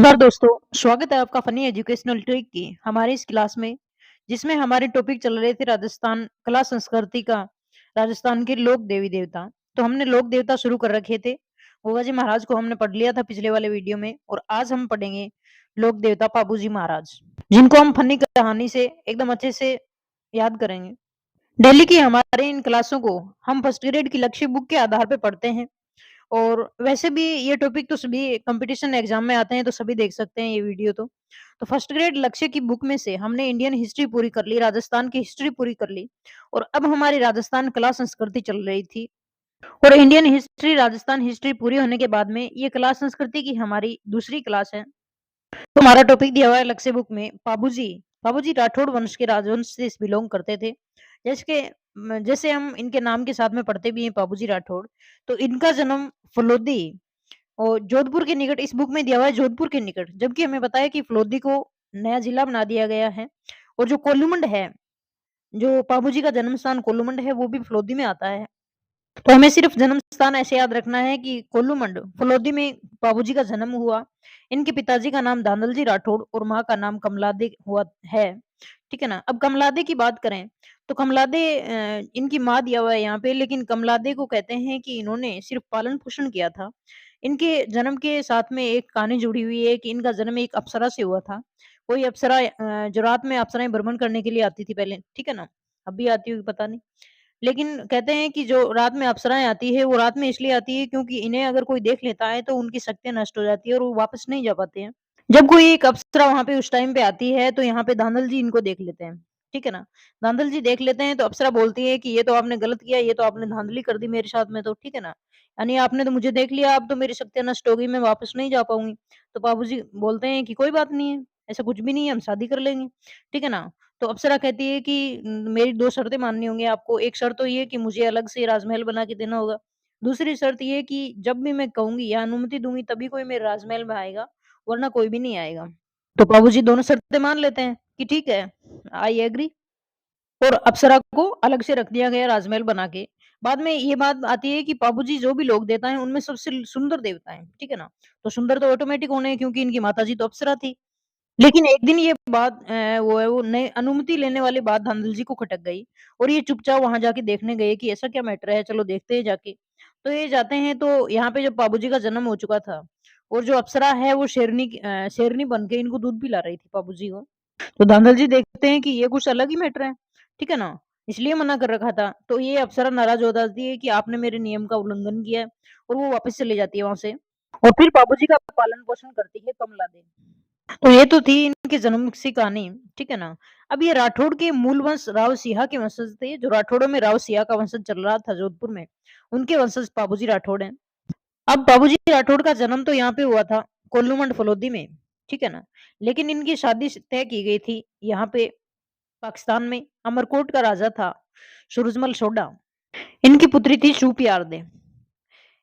नमस्कार दोस्तों, स्वागत है आपका फनी एजुकेशनल ट्रिक की हमारी इस क्लास में, जिसमें हमारे टॉपिक चल रहे थे राजस्थान कला संस्कृति का, राजस्थान के लोक देवी देवता। तो हमने लोक देवता शुरू कर रखे थे। गोगा जी महाराज को हमने पढ़ लिया था पिछले वाले वीडियो में, और आज हम पढ़ेंगे लोक देवता पाबू जी महाराज, जिनको हम फनी कहानी से एकदम अच्छे से याद करेंगे। डेली की हमारे इन क्लासों को हम फर्स्ट ग्रेड की लक्ष्य बुक के आधार पे पढ़ते हैं। और वैसे भी ये टॉपिक तो सभी कंपटीशन एग्जाम में आते हैं, तो सभी देख सकते हैं ये वीडियो तो फर्स्ट ग्रेड लक्ष्य की बुक में से हमने इंडियन हिस्ट्री पूरी कर ली, राजस्थान की हिस्ट्री पूरी कर ली, और अब हमारी राजस्थान कला संस्कृति चल रही थी। और इंडियन हिस्ट्री राजस्थान हिस्ट्री पूरी होने के बाद में ये कला संस्कृति की हमारी दूसरी क्लास है। तो हमारा टॉपिक दिया हुआ है लक्ष्य बुक में पाबूजी। पाबूजी राठौड़ वंश के राजवंश से बिलोंग करते थे। जैसे हम इनके नाम के साथ में पढ़ते भी हैं पाबूजी राठौड़। तो इनका जन्म फलोदी और जोधपुर के निकट इस बुक में दिया हुआ है, जोधपुर के निकट, जबकि हमें पता है कि फलोदी को नया जिला बना दिया गया है। और जो कोल्लूमंड है, जो पाबूजी का जन्म स्थान कोल्लूमंड है, वो भी फलोदी में आता है। तो हमें सिर्फ जन्म स्थान ऐसे याद रखना है कि कोल्लूमंड फलोदी में बाबूजी का जन्म हुआ। इनके पिताजी का नाम दानल जी राठौड़ और माँ का नाम कमलादे हुआ है। ठीक है ना। अब कमलादे की बात करें तो कमलादे इनकी माँ दिया हुआ है यहाँ पे, लेकिन कमलादे को कहते हैं कि इन्होंने सिर्फ पालन पोषण किया था। इनके जन्म के साथ में एक कहानी जुड़ी हुई है कि इनका जन्म एक अप्सरा से हुआ था। कोई अप्सरा जो रात में अप्सराएं भ्रमण करने के लिए आती थी पहले, ठीक है ना। अब भी आती होगी पता नहीं। लेकिन कहते हैं कि जो रात में अप्सराएँ आती है, वो रात में इसलिए आती है क्योंकि इन्हें अगर कोई देख लेता है तो उनकी शक्तियाँ नष्ट हो जाती है और वो वापस नहीं जा पाते हैं। जब कोई एक अप्सरा वहाँ पे उस टाइम पे आती है तो यहाँ पे धांधल जी इनको देख लेते हैं। ठीक है ना? धांधल जी देख लेते हैं तो अप्सरा बोलती है कि ये तो आपने गलत किया, ये तो आपने धांधली कर दी मेरे साथ में तो, ठीक है ना? यानी आपने तो मुझे देख लिया, अब तो मेरी शक्तियाँ नष्ट हो गई, मैं वापस नहीं जा पाऊँगी। तो बाबूजी बोलते हैं कि कोई बात नहीं है, ऐसा कुछ भी नहीं है, हम शादी कर लेंगे। ठीक है ना? तो अप्सरा कहती है कि मेरी 2 शर्तें माननी होंगी आपको। एक शर्त तो ये कि मुझे अलग से राजमहल बना के देना होगा। दूसरी शर्त ये कि जब भी मैं कहूँगी या अनुमति दूँगी तभी कोई मेरे राजमहल में आएगा, वरना कोई भी नहीं आएगा। तो बाबूजी दोनों शर्तें मान लेते हैं कि ठीक है, आई एग्री। और अप्सरा को अलग से रख दिया गया राजमहल बना के। बाद में ये बात आती है कि बाबूजी जो भी लोग देवता हैं उनमें सबसे सुंदर देवता है, ठीक है ना? तो सुंदर तो ऑटोमेटिक होने हैं क्योंकि इनकी माताजी तो अप्सरा थी। लेकिन एक दिन ये बात वो नए अनुमति लेने वाली बात धांधल जी को खटक गई, और ये चुपचाप वहाँ जाके देखने गए कि ऐसा क्या मैटर है, चलो देखते हैं जाके। तो ये जाते हैं तो यहाँ पे जब बाबूजी का जन्म हो चुका था, और जो अप्सरा है वो शेरनी बन के इनको दूध पिला रही थी बाबूजी को। तो धांधल जी देखते हैं कि ये कुछ अलग ही मैटर है, ठीक है ना? इसलिए मना कर रखा था। तो ये अप्सरा नाराज़ हो जाती है कि आपने मेरे नियम का उल्लंघन किया है, और वो वापस चली जाती है वहाँ से। और फिर बाबूजी का पालन-पोषण करती है कमला देवी। तो ये तो थी इनके जन्म की कहानी, ठीक है ना? अब ये राठौड़ के मूल वंश राव सिहा के वंशज थे, जो राठौड़ों में राव सिहा का वंशज चल रहा था जोधपुर में, उनके वंशज बाबूजी राठौड़ हैं। अब बाबूजी राठौड़ का जन्म तो यहाँ पे हुआ था, कोल्लूमंड फलोदी में, ठीक है ना? लेकिन इनकी शादी तय की गई थी यहाँ पे पाकिस्तान में। अमरकोट का राजा था सूरजमल सोडा। इनकी पुत्री थी सूपियारदे।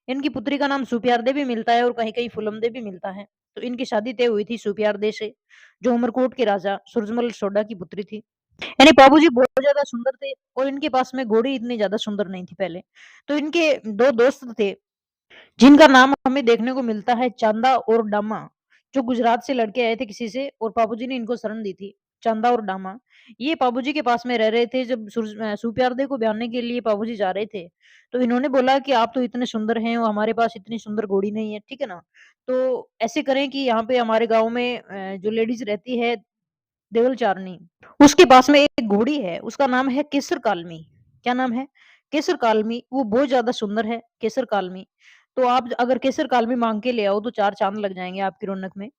इनकी पुत्री का नाम सुपियारदे भी मिलता है और कहीं-कहीं फुलमदे भी मिलता है। तो इनकी शादी तय हुई थी सुपियारदे से, जो उमरकोट के राजा सूरजमल सोडा की पुत्री थी। यानी बाबूजी बहुत ज़्यादा सुंदर थे, और इनके पास में घोड़ी इतनी ज़्यादा सुंदर नहीं थी पहले। तो इनके 2 दोस्त थे, जिनका नाम हमें देखने को मिलता है चांदा और डामा, जो गुजरात से लड़के आए थे किसी से, और बाबूजी ने इनको शरण दी थी। चांदा और डामा, ये बाबूजी के पास में रह रहे थे जब सुपियारदे को ब्याहने के लिए बाबूजी जा रहे थे। तो इन्होंने बोला कि आप तो इतने सुंदर हैं और हमारे पास इतनी सुंदर घोड़ी नहीं है, ठीक है ना? तो ऐसे करें कि यहाँ पे हमारे गाँव में जो लेडीज़ रहती है देवल चारनी, उसके पास में एक घोड़ी है, उसका नाम है केसर कालमी। क्या नाम है? केसर कालमी। वो बहुत ज़्यादा सुंदर है, केसर कालमी। तो आप अगर केसर कालमी माँग के ले आओ तो 4 चाँद लग जाएँगे आपकी रौनक में।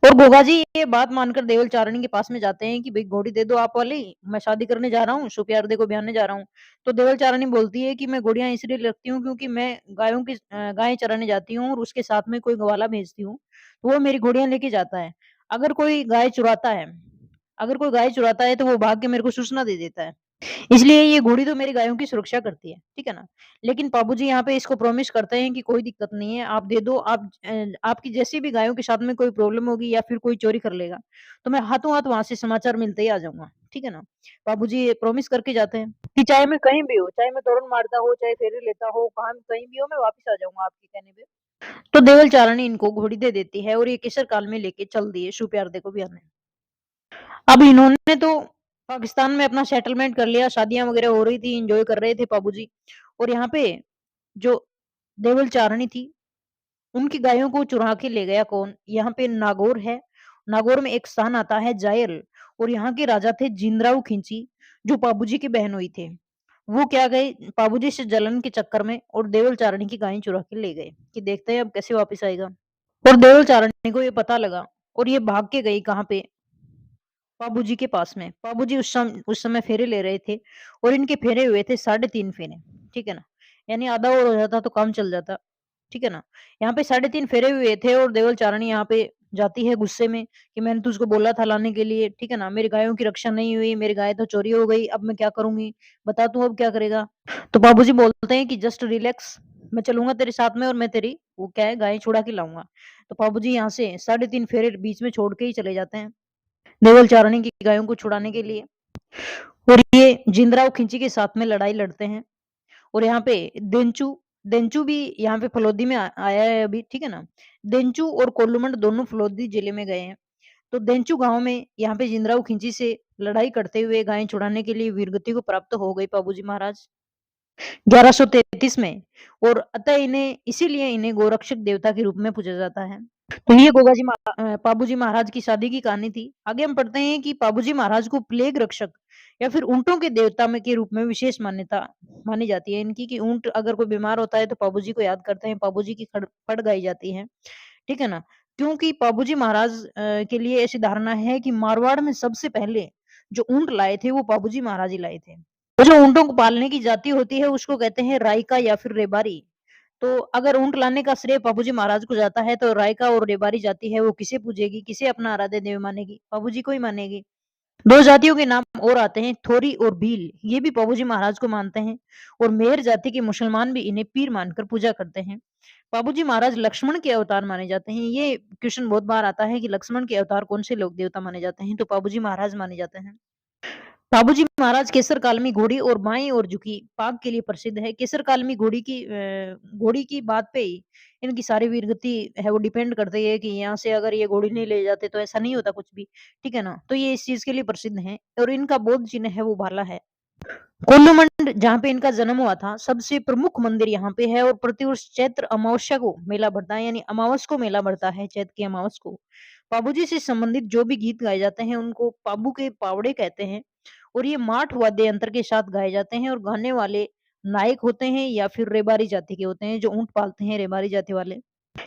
और गोगा जी ये बात मानकर देवल चारनी के पास में जाते हैं कि भई घोड़ी दे दो आप वाली, मैं शादी करने जा रहा हूँ, सुपियारदे को ब्याहने जा रहा हूँ। तो देवल चारनी बोलती है कि मैं घोड़ियाँ इसलिए रखती हूँ क्योंकि मैं गायें चराने जाती हूँ और उसके साथ में कोई ग्वाला भेजती हूँ, तो वो मेरी घोड़ियाँ लेके जाता है। अगर कोई गाय चुराता है अगर कोई गाय चुराता है तो वो भाग के मेरे को सूचना दे देता है। इसलिए ये घोड़ी तो मेरी गायों की सुरक्षा करती है, ठीक है ना? लेकिन बाबूजी यहाँ पे इसको प्रॉमिस करते हैं कि कोई दिक्कत नहीं है, आप दे दो, आपकी जैसी भी गायों के साथ में कोई प्रॉब्लम होगी या फिर कोई चोरी कर लेगा, तो मैं हाथों-हाथ वहाँ से समाचार मिलते ही आ जाऊँगा, ठीक है ना? बाबूजी ये प्रॉमिस करके जाते हैं कि चाहे मैं कहीं भी हो, चाहे मैं तोरन मारता हो, चाहे फेरे लेता हो, कहीं भी हो, मैं वापस आ जाऊँगा आपके कहने पे। तो देवल चारणी इनको घोड़ी दे देती है और ये केसर काल में लेके चल दिए शुप्यारदे को भी आने। अब इन्होंने तो पाकिस्तान में अपना सेटलमेंट कर लिया, शादियां वगैरह हो रही थी, एंजॉय कर रहे थे बाबू जी। और यहाँ पे जो देवल चारणी थी, उनकी गायों को चुरा के ले गया कौन? यहाँ पे नागौर है। नागौर में एक स्थान आता है जायल, और यहाँ के राजा थे जिंदराव खिंची, जो बाबूजी की बहन हुई थे। वो क्या गए बाबूजी से जलन के चक्कर में, और देवल चारणी की गायें चुरा के ले गए कि देखते हैं अब कैसे वापस आएगा। और देवल चारणी को ये पता लगा, और ये भाग के गई कहाँ पे? बाबूजी के पास में। बाबूजी उस समय फेरे ले रहे थे, और इनके फेरे हुए थे 3.5 फेरे, ठीक है ना? यानी आधा और हो जाता तो काम चल जाता, ठीक है ना? यहाँ पे 3.5 फेरे हुए थे, और देवल चारणी यहाँ पे जाती है गुस्से में कि मैंने तुझको बोला था लाने के लिए, ठीक है ना? मेरी गायों की रक्षा नहीं हुई, मेरी गाय तो चोरी हो गई, अब मैं क्या करूँगी? बता तू अब क्या करेगा? तो बाबूजी बोलते हैं कि जस्ट रिलैक्स, मैं चलूँगा तेरे साथ में, और मैं तेरी वो क्या है गाय छुड़ा के लाऊँगा। तो बाबूजी यहाँ से 3.5 फेरे बीच में छोड़ के ही चले जाते हैं। देवल चारणी की गायों को छुड़ाने के लिए, और ये जिंदराव खिंची के साथ में लड़ाई लड़ते हैं। और यहाँ पे देंचू देंचू भी यहाँ पे फलोदी में आया है अभी, ठीक है ना? देंचू और कोल्लूमंड दोनों फलोदी जिले में गए हैं। तो देंचू गांव में यहाँ पे जिंदराव खिंची से लड़ाई करते हुए गायें छुड़ाने के लिए वीरगति को प्राप्त हो गई बाबूजी महाराज 1133 में। और अतः इन्हें इसीलिए इन्हें गोरक्षक देवता के रूप में पूजा जाता है। तो ये पाबूजी महाराज की शादी की कहानी थी। आगे हम पढ़ते हैं कि पाबूजी महाराज को प्लेग रक्षक या फिर ऊँटों के देवता में के रूप में विशेष मान्यता मानी जाती है इनकी, कि ऊँट अगर कोई बीमार होता है तो पाबूजी को याद करते हैं, पाबूजी की पड़ गाई जाती है, ठीक है ना? क्योंकि पाबूजी महाराज के लिए ऐसी धारणा है कि मारवाड़ में सबसे पहले जो ऊँट लाए थे वो पाबूजी महाराज ही लाए थे। वो जो ऊँटों को पालने की जाति होती है उसको कहते हैं राइका या फिर रेबारी। तो अगर ऊँट लाने का श्रेय बाबूजी महाराज को जाता है, तो रायका और रेबारी जाति है वो किसे पूजेगी, किसे अपना आराध्य देव मानेगी? बाबूजी को ही मानेगी। 2 जातियों के नाम और आते हैं, थोरी और भील, ये भी बाबूजी महाराज को मानते हैं। और मेहर जाति के मुसलमान भी इन्हें पीर मानकर पूजा करते हैं। बाबूजी महाराज लक्ष्मण के अवतार माने जाते हैं। ये क्वेश्चन बहुत बार आता है कि लक्ष्मण के अवतार कौन से लोक देवता माने जाते हैं, तो बाबूजी महाराज माने जाते हैं। बाबूजी महाराज केसर कालमी घोड़ी और बाई और झुकी पाग के लिए प्रसिद्ध है। केसर कालमी घोड़ी की बात पे ही इनकी सारी वीरगति है वो डिपेंड करती है कि यहाँ से अगर ये घोड़ी नहीं ले जाते तो ऐसा नहीं होता कुछ भी, ठीक है ना? तो ये इस चीज के लिए प्रसिद्ध है, और इनका बौद्ध चिन्ह है वो भाला है। कोल्लूमंड जहाँ पे इनका जन्म हुआ था, सबसे प्रमुख मंदिर यहाँ पे है, और प्रतिवर्ष चैत्र अमावस्या को मेला भरता है, यानी अमावस को मेला भरता है, चैत्र की अमावस को। पाबूजी से संबंधित जो भी गीत गाए जाते हैं उनको पाबू के पावड़े कहते हैं, और ये माठ वाद्य यंत्र के साथ गाए जाते हैं, और गाने वाले नायक होते हैं या फिर रेबारी जाति के होते हैं, जो ऊंट पालते हैं रेबारी जाति वाले।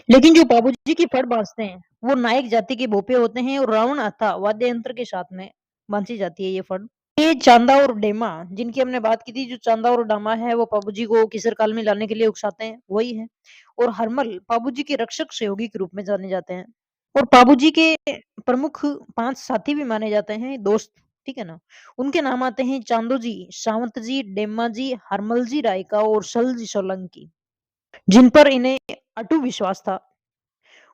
लेकिन जो बाबूजी की फड़ बांधते हैं वो नायक जाति के भोपे होते हैं, और रावण अथा वाद्य यंत्र के साथ में बांधी जाती है ये फड़। ये चांदा और डेमा जिनकी हमने बात की थी, जो चांदा और डामा है वो बाबूजी को किसर काल में लाने के लिए उकसाते हैं, वही है। और हरमल बाबूजी के रक्षक सहयोगी के रूप में जाने जाते हैं। और बाबूजी के प्रमुख 5 साथी भी माने जाते हैं, दोस्त, ठीक है ना? उनके नाम आते हैं चांदो जी, सावंत जी, डेम्मा जी, हरमल जी रायका और सल जी सोलंकी, जिन पर इन्हें अटूट विश्वास था।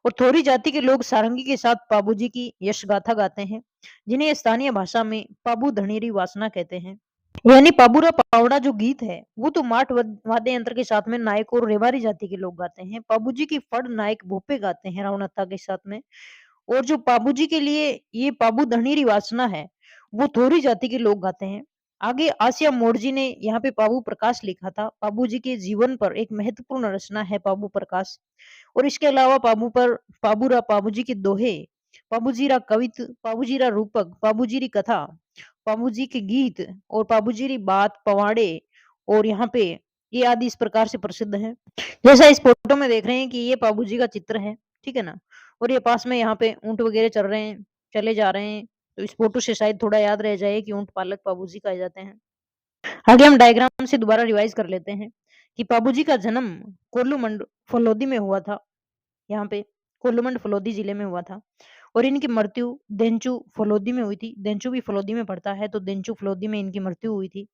और थोरी जाति के लोग सारंगी के साथ बाबूजी की यश गाथा गाते हैं, जिन्हें स्थानीय भाषा में पाबू धनेरी वासना कहते हैं। यानी पाबूरा पावड़ा जो गीत है वो तो माठ वाद्य यंत्र के साथ में नायक और रेवारी जाति के लोग गाते हैं। बाबूजी की फड़ नायक भोपे गाते हैं रावणत्ता के साथ में। और जो बाबूजी के लिए ये पाबू धनेरी वासना है वो थोरी जाति के लोग गाते हैं। आगे आसिया मोड़जी ने यहाँ पे पाबू प्रकाश लिखा था। बाबूजी के जीवन पर एक महत्वपूर्ण रचना है पाबू प्रकाश। और इसके अलावा पाबूरा पाबूजी के दोहे, पाबूजीरा कवित, पाबूजीरा रूपक, पाबूजीरी कथा, पाबूजी के गीत और पाबूजीरी बात पवाड़े, और यहाँ पे ये आदि इस प्रकार से प्रसिद्ध है। जैसा इस फोटो में देख रहे हैं कि ये पाबूजी का चित्र है, ठीक है ना? और ये पास में यहाँ पे ऊंट वगैरह चल रहे हैं, चले जा रहे हैं। तो इस फोटो से शायद थोड़ा याद रह जाए कि ऊंट पालक पाबूजी कहे जाते हैं। आगे हम डायग्राम से दोबारा रिवाइज कर लेते हैं कि बाबूजी का जन्म कोल्लूमंड फलोदी में हुआ था। यहाँ पे कोल्लूमंड फलोदी जिले में हुआ था, और इनकी मृत्यु देंचू फलोदी में हुई थी। देंचू भी फलोदी में पड़ता है, तो देंचू फलोदी में इनकी मृत्यु हुई थी,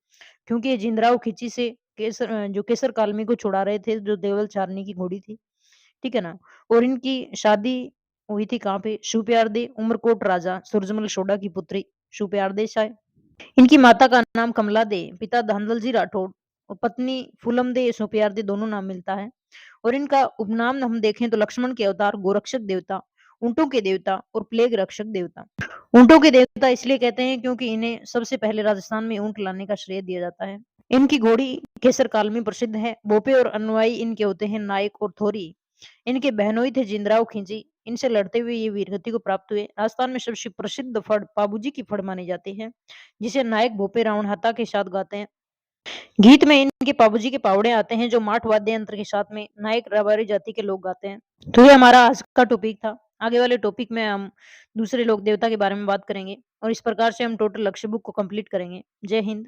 क्योंकि ये जिंदराव खिची से जो केसर कालमी को छुड़ा रहे थे, जो देवल चारनी की घोड़ी थी, ठीक है ना? और इनकी शादी हुई थी कहाँ पे? शुप्यारदे उमरकोट राजा सूरजमल सोडा की पुत्री शुप्यारदे शाह। इनकी माता का नाम कमला दे, पिता धांधल जी राठौड़ और पत्नी फूलम दे, शुप्यारदे दोनों नाम मिलता है। और इनका उपनाम हम देखें तो लक्ष्मण के अवतार, गोरक्षक देवता, ऊँटों के देवता और प्लेग रक्षक देवता। ऊँटों के देवता इसलिए कहते हैं क्योंकि इन्हें सबसे पहले राजस्थान में ऊँट लाने का श्रेय दिया जाता है। इनकी घोड़ी केसर काल में प्रसिद्ध है। भोपे और अनुयायी इनके होते हैं नायक और थोरी। इनके बहनोई थे जिंदराव खिंची। इनसे लड़ते हुए ये वीरगति को प्राप्त हुए। राजस्थान में सबसे प्रसिद्ध फड़ पाबूजी की फड़ मानी जाती है, जिसे नायक भोपे रावणहत्ता के साथ गाते हैं। गीत में इनके पाबूजी के पावड़े आते हैं, जो माठ वाद्य यंत्र के साथ में नायक रबारी जाति के लोग गाते हैं। तो ये हमारा आज का टॉपिक था। आगे वाले टॉपिक में हम दूसरे लोक देवता के बारे में बात करेंगे और इस प्रकार से हम टोटल लक्ष्य बुक को कंप्लीट करेंगे। जय हिंद।